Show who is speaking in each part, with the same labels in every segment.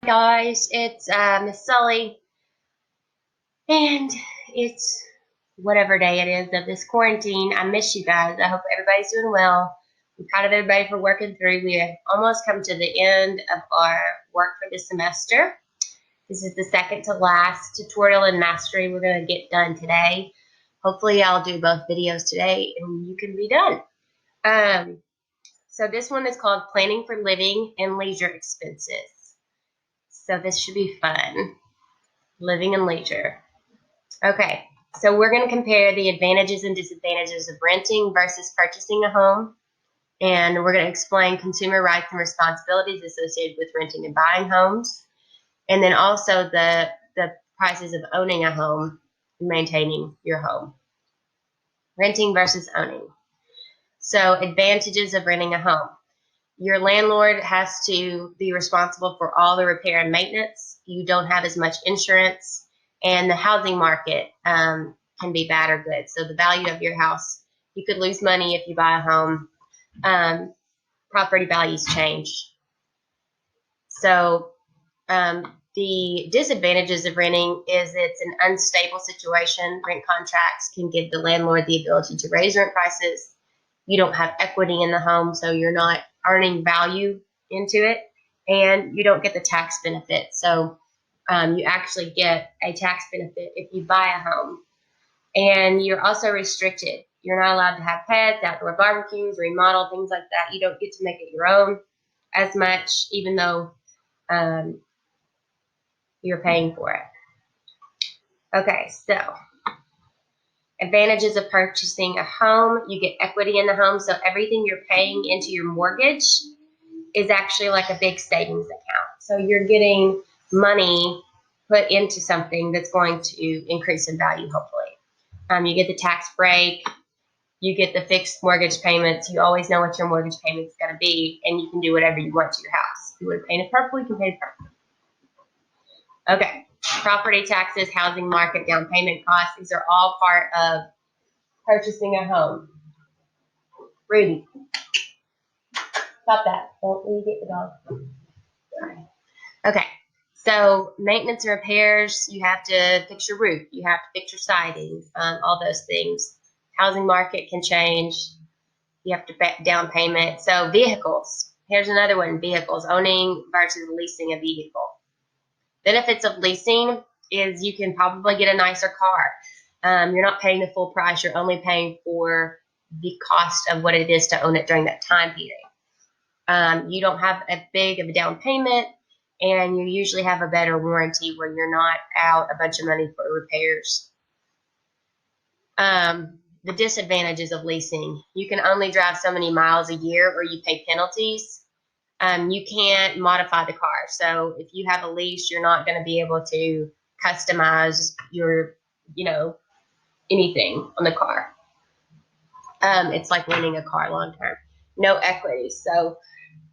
Speaker 1: Guys, it's Miss Sully, and it's whatever day it is of this quarantine. I miss you guys. I hope everybody's doing well. I'm proud of everybody for working through. We have almost come to the end of our work for the semester. This is the second to last tutorial in mastery we're going to get done today. Hopefully I'll do both videos today and you can be done. So this one is called Planning for Living and Leisure Expenses. So this should be fun. Living and leisure. Okay, so we're going to compare the advantages and disadvantages of renting versus purchasing a home. And we're going to explain consumer rights and responsibilities associated with renting and buying homes. And then also the prices of owning a home and maintaining your home. Renting versus owning. So advantages of renting a home. Your landlord has to be responsible for all the repair and maintenance. You don't have as much insurance, and the housing market can be bad or good. So the value of your house, you could lose money if you buy a home. Property values change. So the disadvantages of renting is it's an unstable situation. Rent contracts can give the landlord the ability to raise rent prices. You don't have equity in the home, so you're not earning value into it, and you don't get the tax benefit. So you actually get a tax benefit if you buy a home. And you're also restricted. You're not allowed to have pets, outdoor barbecues, remodel, things like that. You don't get to make it your own as much, even though you're paying for it. Okay, so advantages of purchasing a home. You get equity in the home, so everything you're paying into your mortgage is actually like a big savings account. So you're getting money put into something that's going to increase in value, hopefully. You get the tax break. You get the fixed mortgage payments. You always know what your mortgage payment is going to be, and you can do whatever you want to your house. If you want to paint it purple, you can paint it purple. Okay, property taxes, housing market, down payment costs, these are all part of purchasing a home. Rudy, stop that. Don't let me get the dog. Okay, so maintenance and repairs, you have to fix your roof. You have to fix your siding, all those things. Housing market can change. You have to down payment. So vehicles, here's another one, vehicles, owning versus leasing a vehicle. Benefits of leasing is you can probably get a nicer car. You're not paying the full price. You're only paying for the cost of what it is to own it during that time period. You don't have a big of a down payment, and you usually have a better warranty where you're not out a bunch of money for repairs. The disadvantages of leasing. You can only drive so many miles a year or you pay penalties. You can't modify the car. So if you have a lease, you're not going to be able to customize your, anything on the car. It's like renting a car long term. No equity. So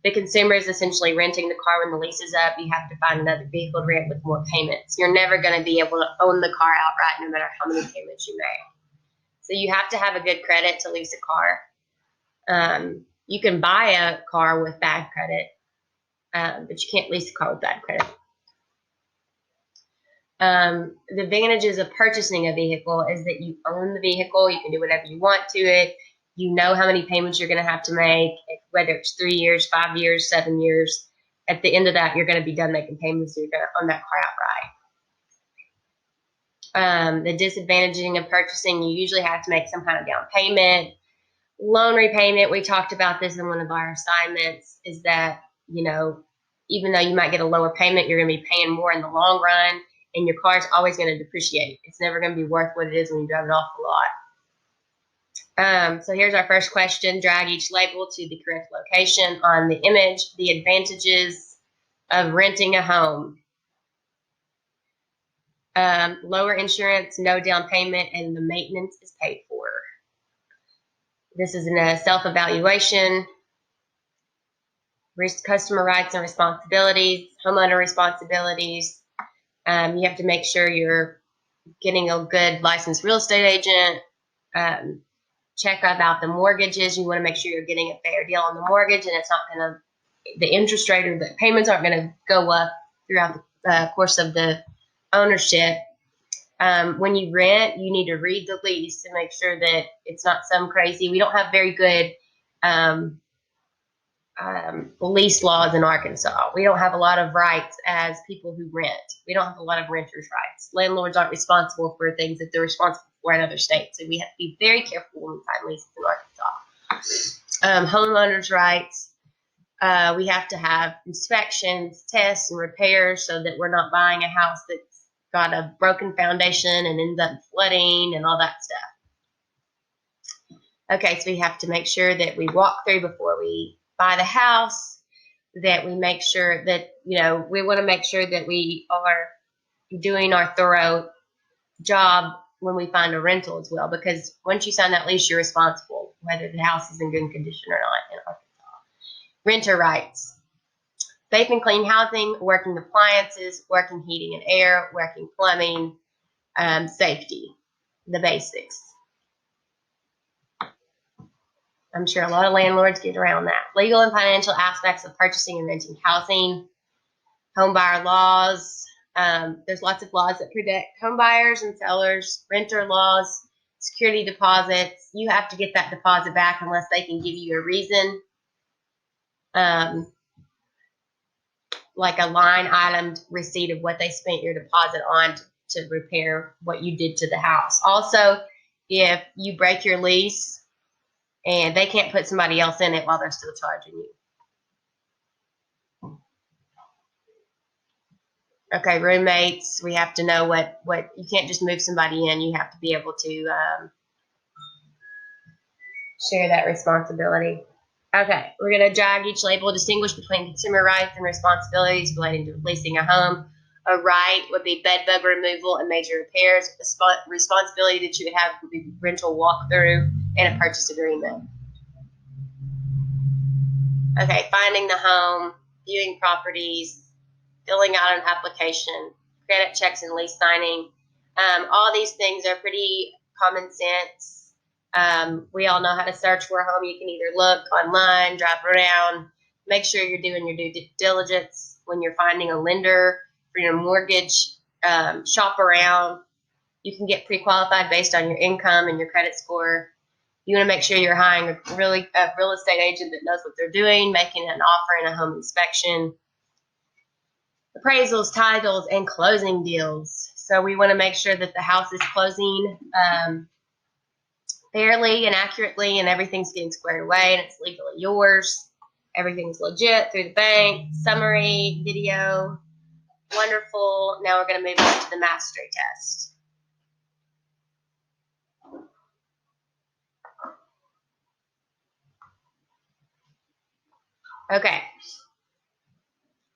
Speaker 1: the consumer is essentially renting the car when the lease is up. You have to find another vehicle to rent with more payments. You're never going to be able to own the car outright no matter how many payments you make. So you have to have a good credit to lease a car. You can buy a car with bad credit, but you can't lease a car with bad credit. The advantages of purchasing a vehicle is that you own the vehicle. You can do whatever you want to it. You know how many payments you're going to have to make, whether it's 3 years, 5 years, 7 years. At the end of that, you're going to be done making payments. So you're going to own that car outright. The disadvantaging of purchasing, you usually have to make some kind of down payment. Loan repayment, we talked about this in one of our assignments, is that, even though you might get a lower payment, you're going to be paying more in the long run, and your car is always going to depreciate. It's never going to be worth what it is when you drive it off the lot. So here's our first question. Drag each label to the correct location on the image. The advantages of renting a home. Lower insurance, no down payment, and the maintenance is paid for. This is in a self-evaluation. Customer rights and responsibilities, homeowner responsibilities. You have to make sure you're getting a good licensed real estate agent. Check about the mortgages. You want to make sure you're getting a fair deal on the mortgage, and it's not going to, the interest rate or the payments aren't going to go up throughout the course of the ownership. When you rent, you need to read the lease to make sure that it's not some crazy. We don't have very good lease laws in Arkansas. We don't have a lot of rights as people who rent. We don't have a lot of renters' rights. Landlords aren't responsible for things that they're responsible for in other states. So we have to be very careful when we sign leases in Arkansas. Homeowners' rights. We have to have inspections, tests, and repairs so that we're not buying a house that's got a broken foundation and ends up flooding and all that stuff. Okay, so we have to make sure that we walk through before we buy the house, that we make sure that, we want to make sure that we are doing our thorough job when we find a rental as well, because once you sign that lease, you're responsible, whether the house is in good condition or not in Arkansas. Renter rights. Safe and clean housing, working appliances, working heating and air, working plumbing, safety, the basics. I'm sure a lot of landlords get around that. Legal and financial aspects of purchasing and renting housing, home buyer laws. There's lots of laws that protect home buyers and sellers, renter laws, security deposits. You have to get that deposit back unless they can give you a reason, like a line item receipt of what they spent your deposit on to repair what you did to the house. Also, if you break your lease, and they can't put somebody else in it while they're still charging you. Okay, roommates, we have to know what you can't just move somebody in. You have to be able to share that responsibility. Okay, we're going to jog each label, distinguish between consumer rights and responsibilities relating to leasing a home. A right would be bed bug removal and major repairs. A responsibility that you would have would be rental walkthrough and a purchase agreement. Okay, finding the home, viewing properties, filling out an application, credit checks and lease signing. All these things are pretty common sense. We all know how to search for a home. You can either look online, drive around, make sure you're doing your due diligence when you're finding a lender for your mortgage. Shop around. You can get pre-qualified based on your income and your credit score. You want to make sure you're hiring a real estate agent that knows what they're doing, making an offer in a home inspection. Appraisals, titles, and closing deals. So we want to make sure that the house is closing fairly and accurately, and everything's getting squared away and it's legally yours. Everything's legit through the bank. Summary, video. Wonderful. Now we're going to move on to the mastery test. Okay.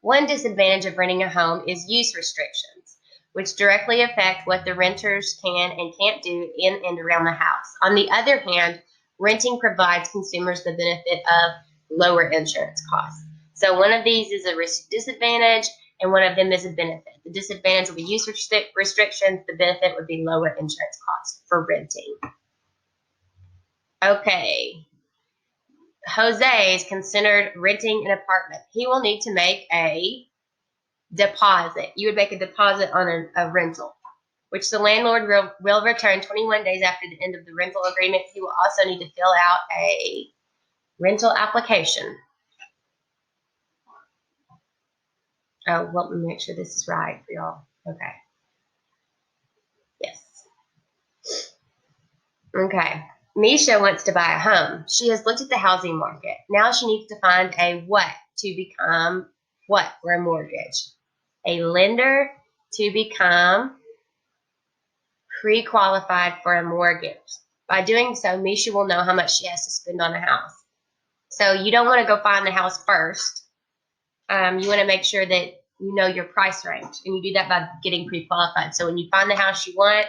Speaker 1: One disadvantage of renting a home is use restrictions, which directly affect what the renters can and can't do in and around the house. On the other hand, renting provides consumers the benefit of lower insurance costs. So one of these is a disadvantage, and one of them is a benefit. The disadvantage would be use restrictions. The benefit would be lower insurance costs for renting. Okay. Jose is considered renting an apartment. He will need to make a deposit. You would make a deposit on a rental, which the landlord will return 21 days after the end of the rental agreement. He will also need to fill out a rental application. Oh, well, let me make sure this is right for y'all. Okay. Yes. Okay. Misha wants to buy a home. She has looked at the housing market. Now she needs to find a what to become what for a mortgage. A lender to become pre-qualified for a mortgage. By doing so, Misha will know how much she has to spend on a house. So you don't want to go find the house first. You want to make sure that you know your price range, and you do that by getting pre-qualified. So when you find the house you want,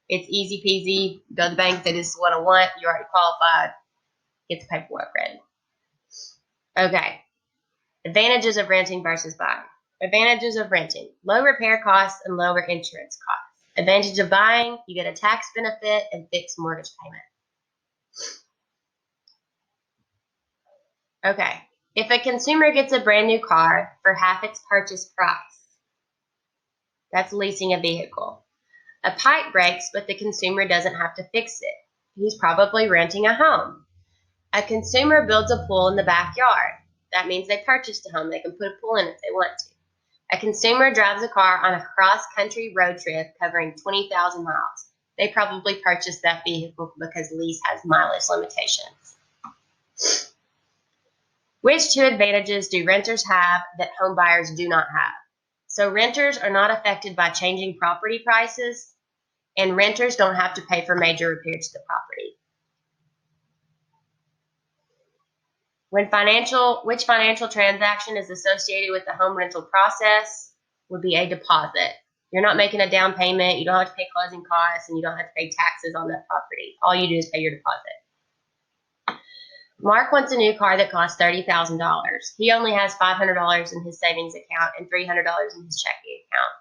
Speaker 1: it's easy peasy. Go to the bank, say this is what I want. You're already qualified. Get the paperwork ready. Okay. Advantages of renting versus buying. Advantages of renting: low repair costs and lower insurance costs. Advantage of buying: you get a tax benefit and fixed mortgage payment. Okay. If a consumer gets a brand new car for half its purchase price, That's leasing a vehicle. A pipe breaks, but the consumer doesn't have to fix it. He's probably renting a home. A consumer builds a pool in the backyard. That means they purchased a home. They can put a pool in if they want to. A consumer drives a car on a cross-country road trip covering 20,000 miles. They probably purchased that vehicle because lease has mileage limitations. Which two advantages do renters have that home buyers do not have? So renters are not affected by changing property prices, and renters don't have to pay for major repairs to the property. Which financial transaction is associated with the home rental process would be a deposit. You're not making a down payment, you don't have to pay closing costs, and you don't have to pay taxes on that property. All you do is pay your deposit. Mark wants a new car that costs $30,000. He only has $500 in his savings account and $300 in his checking account.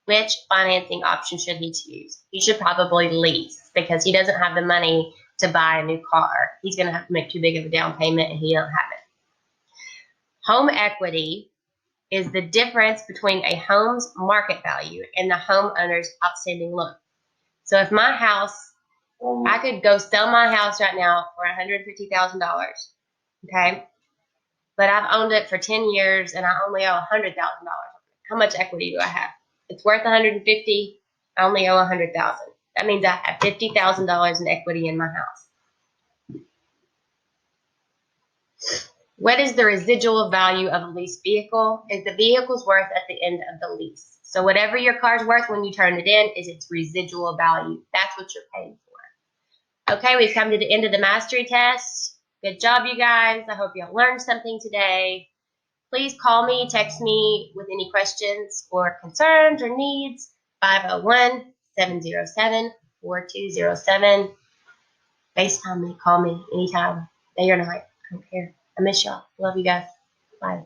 Speaker 1: Which financing option should he choose? He should probably lease because he doesn't have the money to buy a new car. He's going to have to make too big of a down payment and he don't have it. Home equity is the difference between a home's market value and the homeowner's outstanding loan. So if my house, I could go sell my house right now for $150,000, okay? But I've owned it for 10 years and I only owe $100,000. How much equity do I have? It's worth $150,000. I only owe $100,000. That means I have $50,000 in equity in my house. What is the residual value of a leased vehicle? Is the vehicle's worth at the end of the lease. So whatever your car's worth when you turn it in is its residual value. That's what you're paying for. Okay, we've come to the end of the mastery test. Good job, you guys. I hope you learned something today. Please call me, text me with any questions or concerns or needs. 501-707-4207. FaceTime me, call me anytime, day or night. I don't care. I miss y'all. Love you guys. Bye.